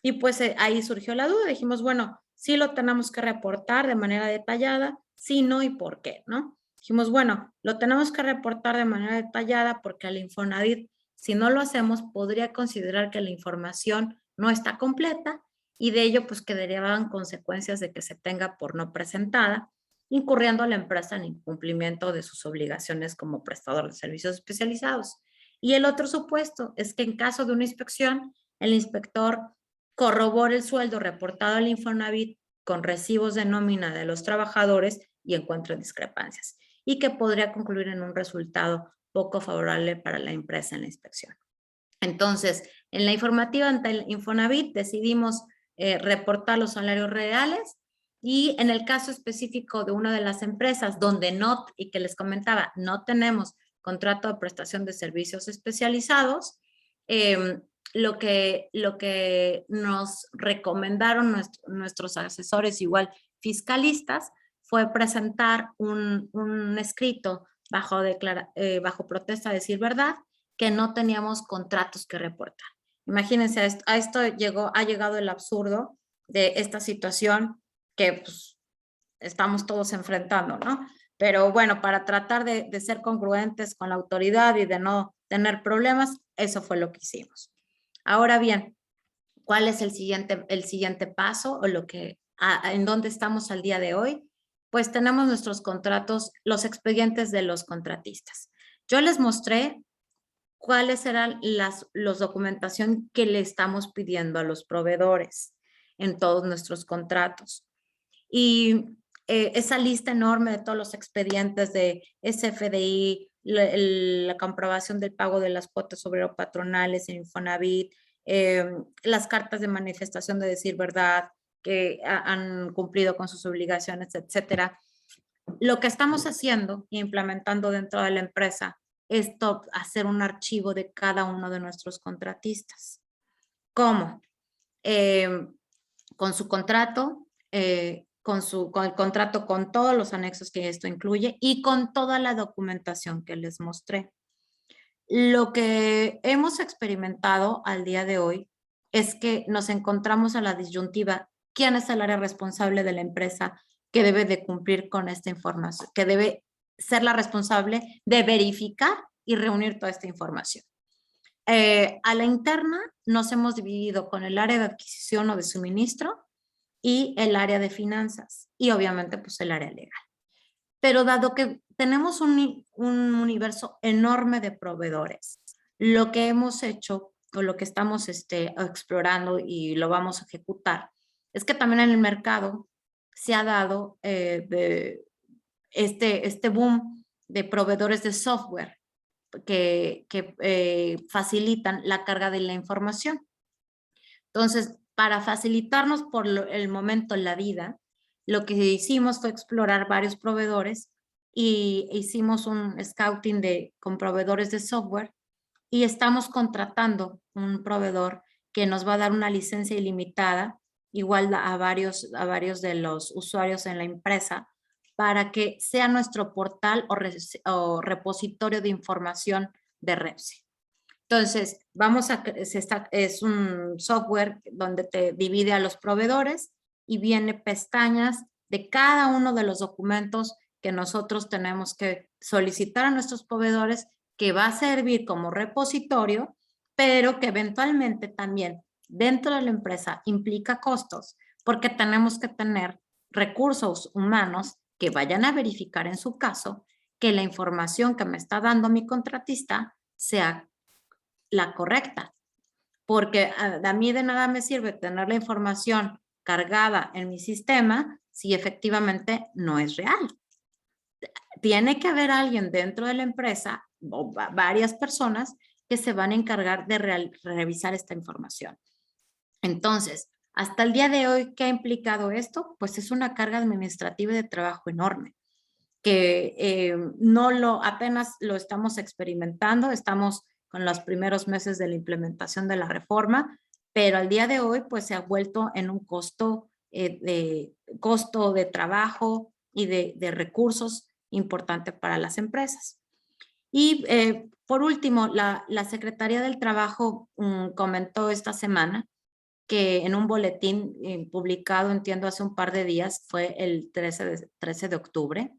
[SPEAKER 3] y pues ahí surgió la duda, dijimos, bueno, sí lo tenemos que reportar de manera detallada, sí, no y por qué, ¿no? Dijimos, bueno, lo tenemos que reportar de manera detallada porque el Infonavit, si no lo hacemos, podría considerar que la información no está completa y de ello pues que derivaban consecuencias de que se tenga por no presentada, incurriendo a la empresa en incumplimiento de sus obligaciones como prestador de servicios especializados. Y el otro supuesto es que en caso de una inspección, el inspector corrobore el sueldo reportado al Infonavit con recibos de nómina de los trabajadores y encuentre discrepancias, y que podría concluir en un resultado poco favorable para la empresa en la inspección. Entonces, en la informativa ante el Infonavit decidimos reportar los salarios reales y en el caso específico de una de las empresas donde no, y que les comentaba, no tenemos contrato de prestación de servicios especializados, lo que nos recomendaron nuestros asesores, igual fiscalistas, fue presentar un escrito bajo protesta de decir verdad, que no teníamos contratos que reportar. Imagínense, a esto ha llegado el absurdo de esta situación que pues, estamos todos enfrentando, ¿no? Pero bueno, para tratar de ser congruentes con la autoridad y de no tener problemas, eso fue lo que hicimos. Ahora bien, ¿cuál es el siguiente paso o en dónde estamos al día de hoy? Pues tenemos nuestros contratos, los expedientes de los contratistas. Yo les mostré cuáles eran los documentación que le estamos pidiendo a los proveedores en todos nuestros contratos. Y esa lista enorme de todos los expedientes de SFDI, la comprobación del pago de las cuotas obrero-patronales en Infonavit, las cartas de manifestación de decir verdad, que han cumplido con sus obligaciones, etcétera. Lo que estamos haciendo e implementando dentro de la empresa es hacer un archivo de cada uno de nuestros contratistas. ¿Cómo? Con su contrato, con el contrato con todos los anexos que esto incluye y con toda la documentación que les mostré. Lo que hemos experimentado al día de hoy es que nos encontramos a la disyuntiva, ¿quién es el área responsable de la empresa que debe de cumplir con esta información? Que debe ser la responsable de verificar y reunir toda esta información. A la interna nos hemos dividido con el área de adquisición o de suministro y el área de finanzas y obviamente pues el área legal. Pero dado que tenemos un universo enorme de proveedores, lo que hemos hecho o lo que estamos explorando y lo vamos a ejecutar es que también en el mercado se ha dado este boom de proveedores de software que facilitan la carga de la información. Entonces, para facilitarnos por el momento en la vida, lo que hicimos fue explorar varios proveedores y hicimos un scouting con proveedores de software y estamos contratando un proveedor que nos va a dar una licencia ilimitada, igual a varios de los usuarios en la empresa, para que sea nuestro portal o repositorio de información de Repse. Entonces, es un software donde te divide a los proveedores y viene pestañas de cada uno de los documentos que nosotros tenemos que solicitar a nuestros proveedores, que va a servir como repositorio, pero que eventualmente también dentro de la empresa implica costos, porque tenemos que tener recursos humanos que vayan a verificar en su caso que la información que me está dando mi contratista sea la correcta, porque a mí de nada me sirve tener la información cargada en mi sistema si efectivamente no es real. Tiene que haber alguien dentro de la empresa o varias personas que se van a encargar de revisar esta información. Entonces, hasta el día de hoy, ¿qué ha implicado esto? Pues es una carga administrativa y de trabajo enorme, que apenas lo estamos experimentando, estamos con los primeros meses de la implementación de la reforma, pero al día de hoy pues se ha vuelto en un costo de trabajo y de recursos importante para las empresas. Y por último, la Secretaría del Trabajo comentó esta semana que en un boletín publicado, entiendo, hace un par de días, fue el 13 de octubre,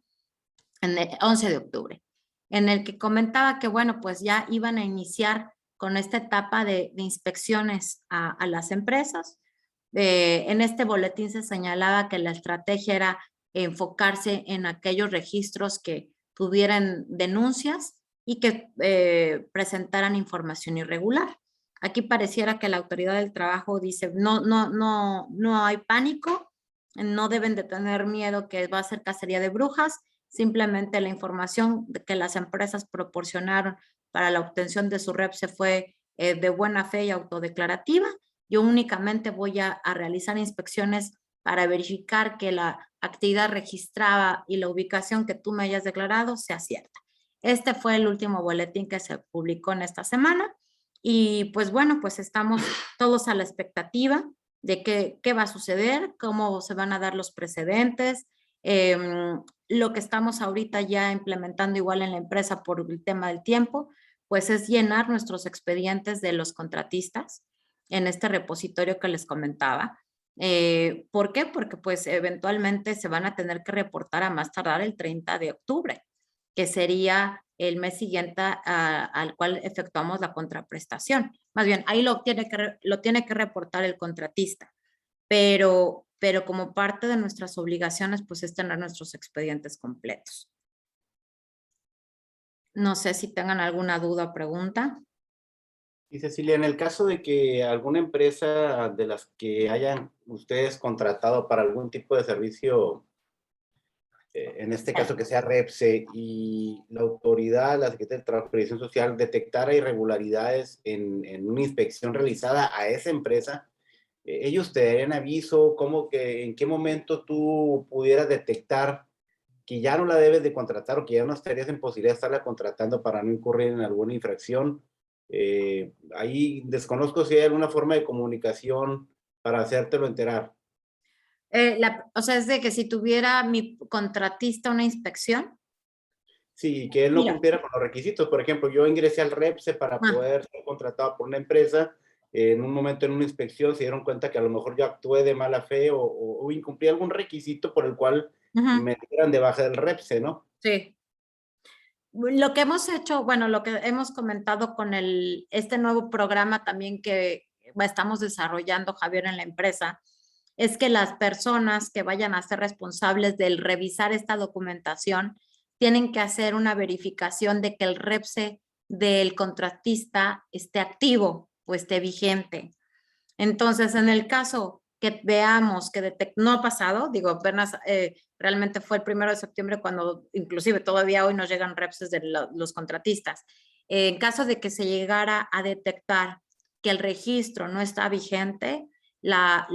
[SPEAKER 3] 11 de octubre, en el que comentaba que, bueno, pues ya iban a iniciar con esta etapa de inspecciones a las empresas. En este boletín se señalaba que la estrategia era enfocarse en aquellos registros que tuvieran denuncias y que presentaran información irregular. Aquí pareciera que la autoridad del trabajo dice, no hay pánico, no deben de tener miedo que va a ser cacería de brujas, simplemente la información que las empresas proporcionaron para la obtención de su Repse fue de buena fe y autodeclarativa. Yo únicamente voy a realizar inspecciones para verificar que la actividad registrada y la ubicación que tú me hayas declarado sea cierta. Este fue el último boletín que se publicó en esta semana y pues bueno, pues estamos todos a la expectativa de qué va a suceder, cómo se van a dar los precedentes. Lo que estamos ahorita ya implementando igual en la empresa por el tema del tiempo, pues es llenar nuestros expedientes de los contratistas en este repositorio que les comentaba. ¿Por qué? Porque pues eventualmente se van a tener que reportar a más tardar el 30 de octubre, que sería el mes siguiente al cual efectuamos la contraprestación. Más bien, ahí lo tiene que reportar el contratista, pero como parte de nuestras obligaciones, pues es tener nuestros expedientes completos. No sé si tengan alguna duda o pregunta.
[SPEAKER 1] Y Cecilia, en el caso de que alguna empresa de las que hayan ustedes contratado para algún tipo de servicio, en este caso que sea Repse, y la autoridad, la Secretaría de Trabajo y Previsión Social, detectara irregularidades en una inspección realizada a esa empresa, ellos te darían aviso, en qué momento tú pudieras detectar que ya no la debes de contratar o que ya no estarías en posibilidad de estarla contratando para no incurrir en alguna infracción. Ahí desconozco si hay alguna forma de comunicación para hacértelo enterar.
[SPEAKER 3] O sea, es de que si tuviera mi contratista una inspección.
[SPEAKER 1] Sí, que él no cumpliera con los requisitos. Por ejemplo, yo ingresé al Repse para poder ser contratado por una empresa. En un momento en una inspección se dieron cuenta que a lo mejor yo actué de mala fe o incumplí algún requisito por el cual me dieran de baja del Repse, ¿no?
[SPEAKER 3] Sí. Lo que hemos hecho, bueno, lo que hemos comentado con este nuevo programa también que estamos desarrollando, Javier, en la empresa, es que las personas que vayan a ser responsables del revisar esta documentación tienen que hacer una verificación de que el REPSE del contratista esté activo o esté vigente. Entonces, en el caso que veamos que no ha pasado, digo, apenas realmente fue el 1 de septiembre cuando inclusive todavía hoy nos llegan REPSes de los contratistas. En caso de que se llegara a detectar que el registro no está vigente, la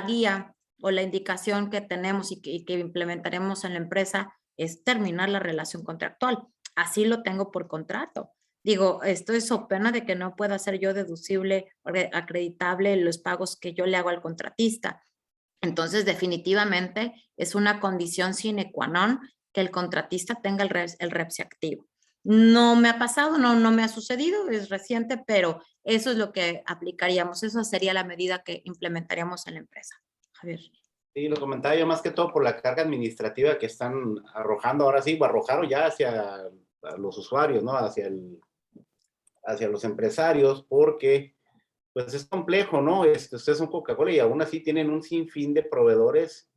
[SPEAKER 3] guía o la indicación que tenemos y que implementaremos en la empresa es terminar la relación contractual. Así lo tengo por contrato. Digo, esto es so pena de que no pueda ser yo deducible o acreditable los pagos que yo le hago al contratista. Entonces, definitivamente es una condición sine qua non que el contratista tenga el REPSE activo. No me ha pasado, no me ha sucedido, es reciente, pero eso es lo que aplicaríamos. Eso sería la medida que implementaríamos en la empresa. Javier.
[SPEAKER 1] Sí, lo comentaba yo más que todo por la carga administrativa que están arrojando ahora sí, o arrojaron ya hacia los usuarios, ¿no? Hacia los empresarios, porque pues es complejo, ¿no? Ustedes son Coca-Cola y aún así tienen un sinfín de proveedores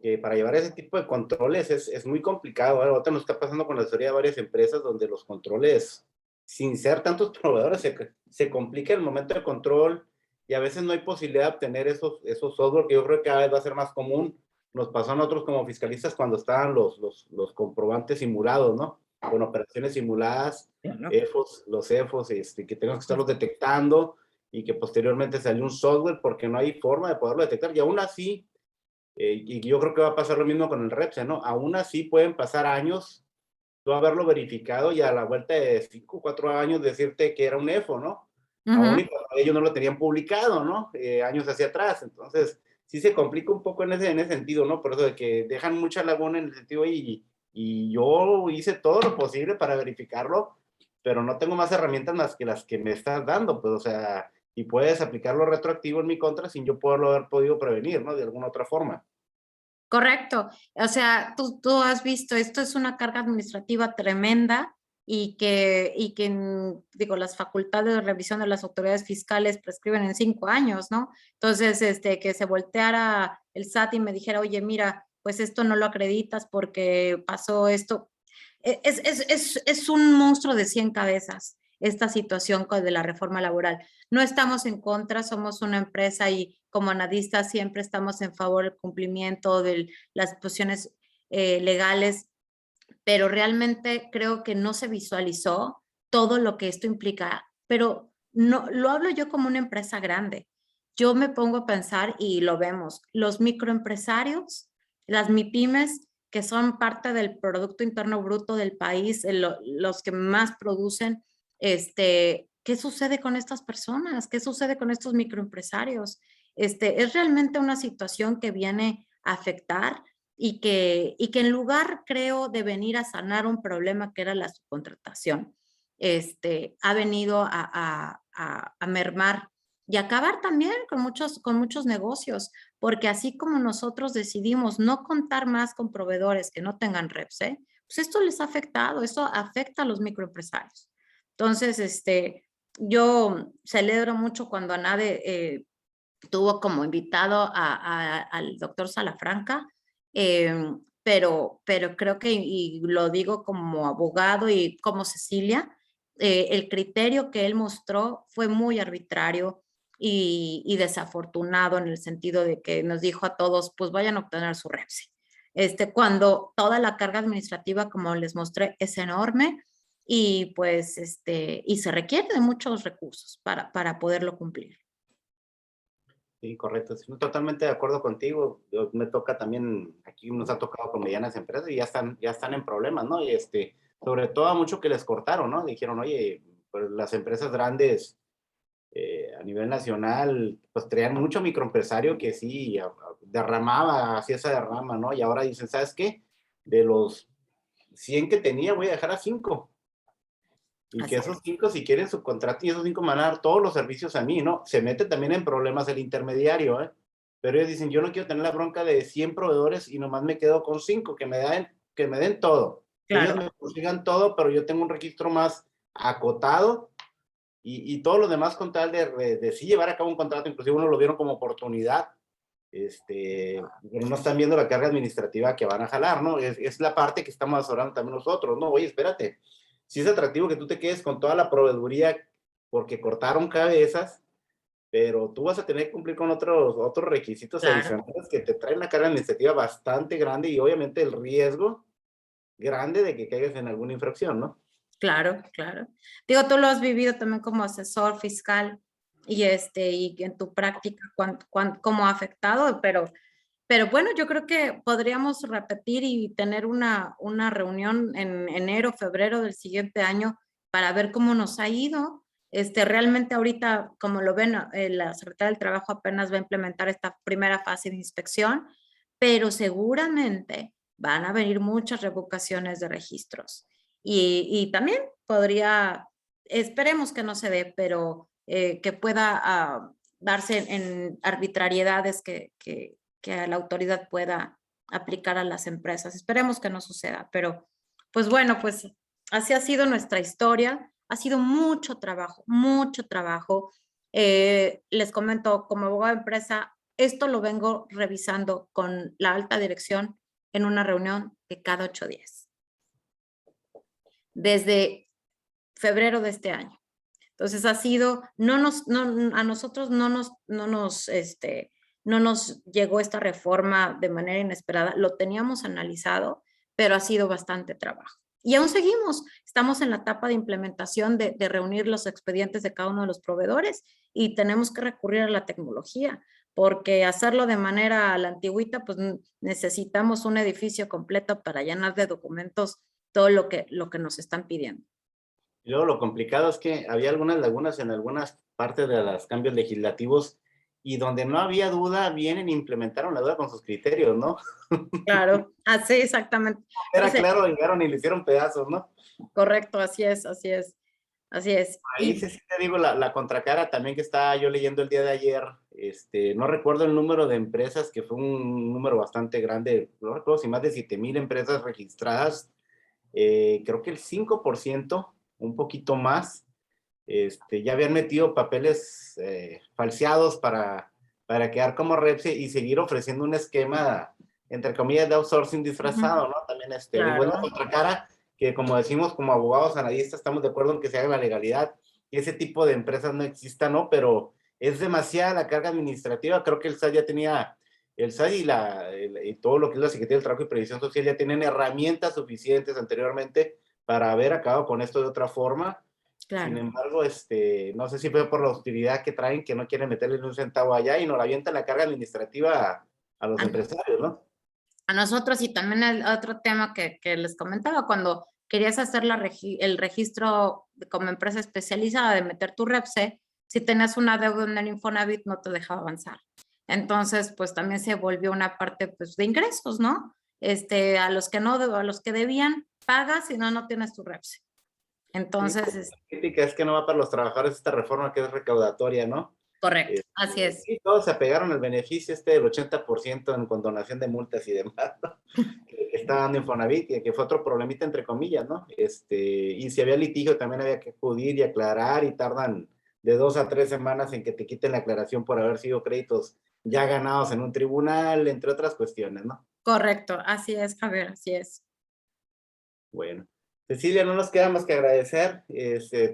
[SPEAKER 1] que para llevar ese tipo de controles es muy complicado. Ahorita nos está pasando con la historia de varias empresas donde los controles, sin ser tantos proveedores, se complica el momento de control y a veces no hay posibilidad de obtener esos software que yo creo que cada vez va a ser más común. Nos pasó a nosotros como fiscalistas cuando estaban los comprobantes simulados, ¿no? Con operaciones simuladas, los EFOS, que tenemos que estarlos detectando y que posteriormente salió un software porque no hay forma de poderlo detectar. Y aún así, y yo creo que va a pasar lo mismo con el REPSE, ¿no? Aún así pueden pasar años, tú haberlo verificado y a la vuelta de 5 o 4 años decirte que era un EFO, ¿no? Aún y cuando ellos no lo tenían publicado, ¿no? Años hacia atrás. Entonces, sí se complica un poco en ese sentido, ¿no? Por eso de que dejan mucha laguna en el sentido y yo hice todo lo posible para verificarlo, pero no tengo más herramientas más que las que me estás dando, pues, o sea, y puedes aplicarlo retroactivo en mi contra sin yo poderlo haber podido prevenir, ¿no? De alguna otra forma.
[SPEAKER 3] Correcto. O sea, tú has visto, esto es una carga administrativa tremenda y que, digo, las facultades de revisión de las autoridades fiscales prescriben en 5 años, ¿no? Entonces, que se volteara el SAT y me dijera, oye, mira, pues esto no lo acreditas porque pasó esto. Es un monstruo de 100 cabezas esta situación de la reforma laboral. No estamos en contra, somos una empresa y como analistas siempre estamos en favor del cumplimiento de las posiciones legales, pero realmente creo que no se visualizó todo lo que esto implica, pero no lo hablo yo como una empresa grande. Yo me pongo a pensar y lo vemos, los microempresarios, las MIPYMES, que son parte del Producto Interno Bruto del país, los que más producen, ¿qué sucede con estas personas? ¿Qué sucede con estos microempresarios? Es realmente una situación que viene a afectar y que en lugar, creo, de venir a sanar un problema que era la subcontratación, ha venido a mermar y acabar también con muchos negocios, porque así como nosotros decidimos no contar más con proveedores que no tengan REPSE, pues esto les ha afectado, eso afecta a los microempresarios. Entonces, yo celebro mucho cuando ANADE tuvo como invitado al doctor Salafranca, pero creo que, y lo digo como abogado y como Cecilia, el criterio que él mostró fue muy arbitrario y desafortunado en el sentido de que nos dijo a todos, pues vayan a obtener su REPSE. Cuando toda la carga administrativa, como les mostré, es enorme y pues y se requiere de muchos recursos para poderlo cumplir.
[SPEAKER 1] Sí, correcto. Estoy totalmente de acuerdo contigo. Me toca también, aquí nos ha tocado con medianas empresas y ya están en problemas, ¿no? Y sobre todo a mucho que les cortaron, ¿no? Dijeron, oye, pues las empresas grandes a nivel nacional, pues traían mucho microempresario que sí, hacía esa derrama, ¿no? Y ahora dicen, ¿sabes qué? De los 100 que tenía, voy a dejar a 5. Y que esos 5, si quieren subcontratar, y esos 5 me van a dar todos los servicios a mí, ¿no? Se mete también en problemas el intermediario, ¿eh? Pero ellos dicen, yo no quiero tener la bronca de 100 proveedores y nomás me quedo con 5, que que me den todo.
[SPEAKER 3] Claro.
[SPEAKER 1] Ellos me consigan todo, pero yo tengo un registro más acotado y todo lo demás con tal de sí llevar a cabo un contrato, inclusive uno lo vieron como oportunidad, pero no están viendo la carga administrativa que van a jalar, ¿no? Es la parte que estamos asesorando también nosotros, ¿no? Oye, espérate, si es atractivo que tú te quedes con toda la proveeduría porque cortaron cabezas, pero tú vas a tener que cumplir con otros requisitos
[SPEAKER 3] Claro.
[SPEAKER 1] adicionales que te traen una carga administrativa bastante grande y obviamente el riesgo grande de que caigas en alguna infracción, ¿no?
[SPEAKER 3] Claro, claro. Digo, tú lo has vivido también como asesor fiscal y en tu práctica cómo ha afectado, pero bueno, yo creo que podríamos repetir y tener una reunión en enero, febrero del siguiente año para ver cómo nos ha ido. Realmente ahorita, como lo ven, la Secretaría del Trabajo apenas va a implementar esta primera fase de inspección, pero seguramente van a venir muchas revocaciones de registros. Y también esperemos que no se dé, pero que pueda darse en arbitrariedades que la autoridad pueda aplicar a las empresas. Esperemos que no suceda, pero pues bueno, pues así ha sido nuestra historia. Ha sido mucho trabajo, mucho trabajo. Les comento, como abogado de empresa, esto lo vengo revisando con la alta dirección en una reunión de cada 8 días. Desde febrero de este año. Entonces ha sido, a nosotros no nos llegó esta reforma de manera inesperada, lo teníamos analizado, pero ha sido bastante trabajo. Y aún seguimos, estamos en la etapa de implementación de reunir los expedientes de cada uno de los proveedores y tenemos que recurrir a la tecnología, porque hacerlo de manera a la antigüita, pues necesitamos un edificio completo para llenar de documentos todo lo que nos están pidiendo.
[SPEAKER 1] Y luego lo complicado es que había algunas lagunas en algunas partes de los cambios legislativos y donde no había duda, vienen e implementaron la duda con sus criterios, ¿no?
[SPEAKER 3] Claro, así exactamente.
[SPEAKER 1] Era
[SPEAKER 3] Entonces,
[SPEAKER 1] claro, llegaron y le hicieron pedazos, ¿no?
[SPEAKER 3] correcto, así es, así es, así es.
[SPEAKER 1] Ahí sí te digo la contracara también que estaba yo leyendo el día de ayer, no recuerdo el número de empresas, que fue un número bastante grande, no recuerdo si más de 7,000 empresas registradas, creo que el 5%, un poquito más, ya habían metido papeles falseados para quedar como Repse y seguir ofreciendo un esquema, entre comillas, de outsourcing disfrazado, ¿no? También, digo, es la
[SPEAKER 3] Claro.
[SPEAKER 1] contracara que, como decimos, como abogados analistas, estamos de acuerdo en que se haga la legalidad y ese tipo de empresas no exista, ¿no? Pero es demasiada la carga administrativa. Creo que el SAT ya tenía, el SAT y todo lo que es la Secretaría del Trabajo y Previsión Social ya tienen herramientas suficientes anteriormente para haber acabado con esto de otra forma.
[SPEAKER 3] Claro.
[SPEAKER 1] Sin embargo, no sé si fue por la hostilidad que traen, que no quieren meterle ni un centavo allá y nos la avientan la carga administrativa a los empresarios, ¿no?
[SPEAKER 3] A nosotros, y también el otro tema que les comentaba, cuando querías hacer el registro como empresa especializada de meter tu Repse, si tenías una deuda en el Infonavit no te dejaba avanzar. Entonces, pues también se volvió una parte pues, de ingresos, ¿no? A los que debían, pagas y no tienes tu Repse. Entonces,
[SPEAKER 1] La crítica es que no va para los trabajadores esta reforma que es recaudatoria, ¿no?
[SPEAKER 3] correcto, así es.
[SPEAKER 1] Sí, todos se apegaron al beneficio del 80% en condonación de multas y demás, ¿no? que está dando Infonavit, que fue otro problemita entre comillas, ¿no? Y si había litigio también había que acudir y aclarar y tardan de 2 a 3 semanas en que te quiten la aclaración por haber sido créditos ya ganados en un tribunal, entre otras cuestiones, ¿no?
[SPEAKER 3] Correcto, así es, Javier, así es.
[SPEAKER 1] Bueno. Cecilia, no nos queda más que agradecer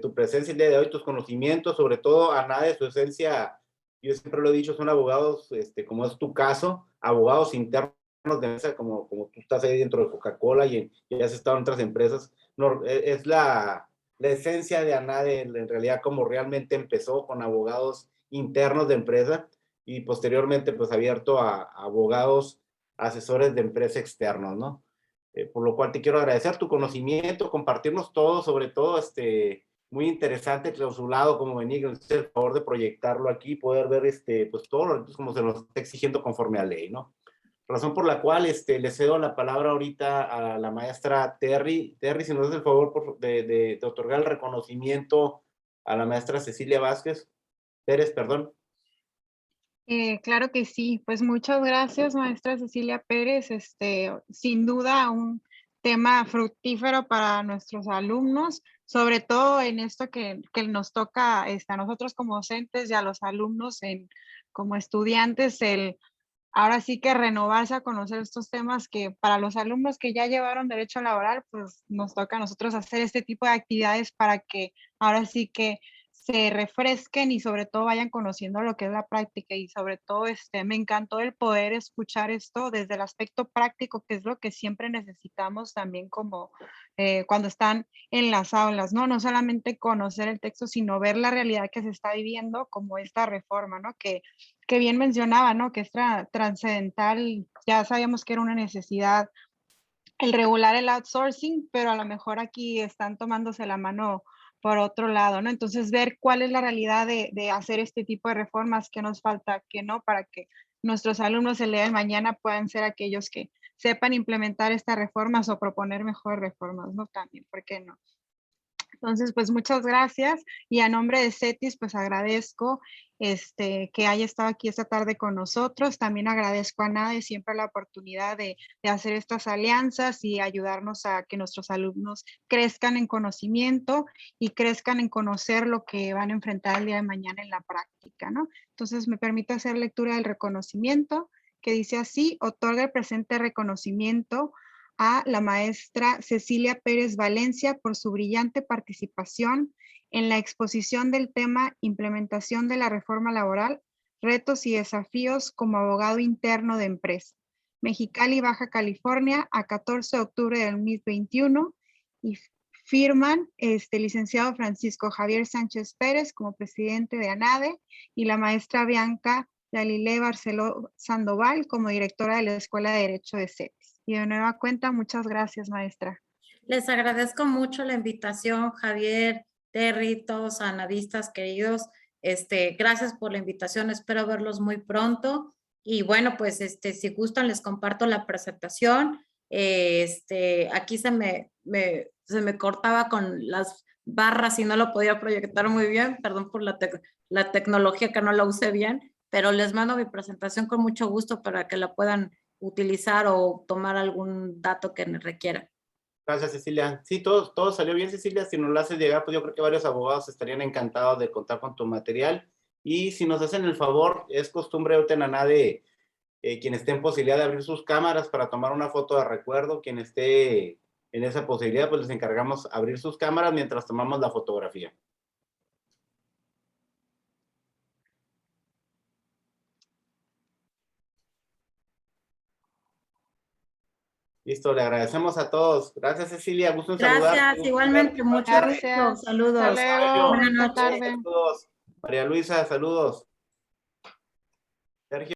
[SPEAKER 1] tu presencia el día de hoy, tus conocimientos, sobre todo a nada de su esencia. Yo siempre lo he dicho, son abogados, como es tu caso, abogados internos de mesa, como tú estás ahí dentro de Coca-Cola y has estado en otras empresas. No, es la esencia de ANADE, en realidad, como realmente empezó con abogados internos de empresa y posteriormente, pues, abierto a abogados, asesores de empresa externos, ¿no? Por lo cual te quiero agradecer tu conocimiento, compartirnos todo, sobre todo muy interesante, clausulado como venía, el favor de proyectarlo aquí, poder ver pues todo lo como se nos está exigiendo conforme a ley, ¿no? Razón por la cual le cedo la palabra ahorita a la maestra Terry. Terry, si nos haces el favor de otorgar el reconocimiento a la maestra Cecilia Pérez, perdón.
[SPEAKER 2] Claro que sí, pues muchas gracias, maestra Cecilia Pérez. Sin duda un tema fructífero para nuestros alumnos, sobre todo en esto que nos toca a nosotros como docentes y a los alumnos como estudiantes, ahora sí que renovarse a conocer estos temas que para los alumnos que ya llevaron derecho laboral, pues nos toca a nosotros hacer este tipo de actividades para que ahora sí que se refresquen y sobre todo vayan conociendo lo que es la práctica y sobre todo me encantó el poder escuchar esto desde el aspecto práctico, que es lo que siempre necesitamos también como cuando están en las aulas, ¿no? No solamente conocer el texto, sino ver la realidad que se está viviendo como esta reforma, ¿no? Que bien mencionaba, ¿no? Que es trascendental, ya sabíamos que era una necesidad el regular el outsourcing, pero a lo mejor aquí están tomándose la mano por otro lado, ¿no? Entonces, ver cuál es la realidad de hacer este tipo de reformas, qué nos falta, qué no, para que nuestros alumnos el día de mañana puedan ser aquellos que sepan implementar estas reformas o proponer mejores reformas, ¿no? También, ¿por qué no? Entonces, pues muchas gracias y a nombre de CETIS, pues agradezco que haya estado aquí esta tarde con nosotros. También agradezco a NADE siempre la oportunidad de hacer estas alianzas y ayudarnos a que nuestros alumnos crezcan en conocimiento y crezcan en conocer lo que van a enfrentar el día de mañana en la práctica, ¿no? Entonces, me permito hacer lectura del reconocimiento que dice así: otorga el presente reconocimiento a la maestra Cecilia Pérez Valencia por su brillante participación en la exposición del tema Implementación de la reforma laboral, retos y desafíos como abogado interno de empresa. Mexicali, Baja California, a 14 de octubre del 2021, y firman licenciado Francisco Javier Sánchez Pérez como presidente de ANADE y la maestra Bianca Galilea Barceló Sandoval como directora de la Escuela de Derecho de CETIS. Y de nueva cuenta, muchas gracias, maestra.
[SPEAKER 3] Les agradezco mucho la invitación, Javier, Terry, todos analistas queridos. Gracias por la invitación, espero verlos muy pronto. Y bueno, pues si gustan, les comparto la presentación. Aquí se me cortaba con las barras y no lo podía proyectar muy bien. Perdón por la tecnología que no la usé bien, pero les mando mi presentación con mucho gusto para que la puedan utilizar o tomar algún dato que requiera.
[SPEAKER 1] Gracias, Cecilia. Sí, todo salió bien, Cecilia. Si nos lo haces llegar, pues yo creo que varios abogados estarían encantados de contar con tu material. Y si nos hacen el favor, es costumbre ahorita en ANADE, quien esté en posibilidad de abrir sus cámaras para tomar una foto de recuerdo, quien esté en esa posibilidad, pues les encargamos abrir sus cámaras mientras tomamos la fotografía. Listo, le agradecemos a todos. Gracias, Cecilia. Gusto en saludarte.
[SPEAKER 3] Gracias, igualmente. Mucho gusto. Saludos.
[SPEAKER 2] Hasta luego.
[SPEAKER 3] Buenas
[SPEAKER 2] Buenas
[SPEAKER 3] noches.
[SPEAKER 2] tardes.
[SPEAKER 1] Saludos. María Luisa, saludos. Sergio.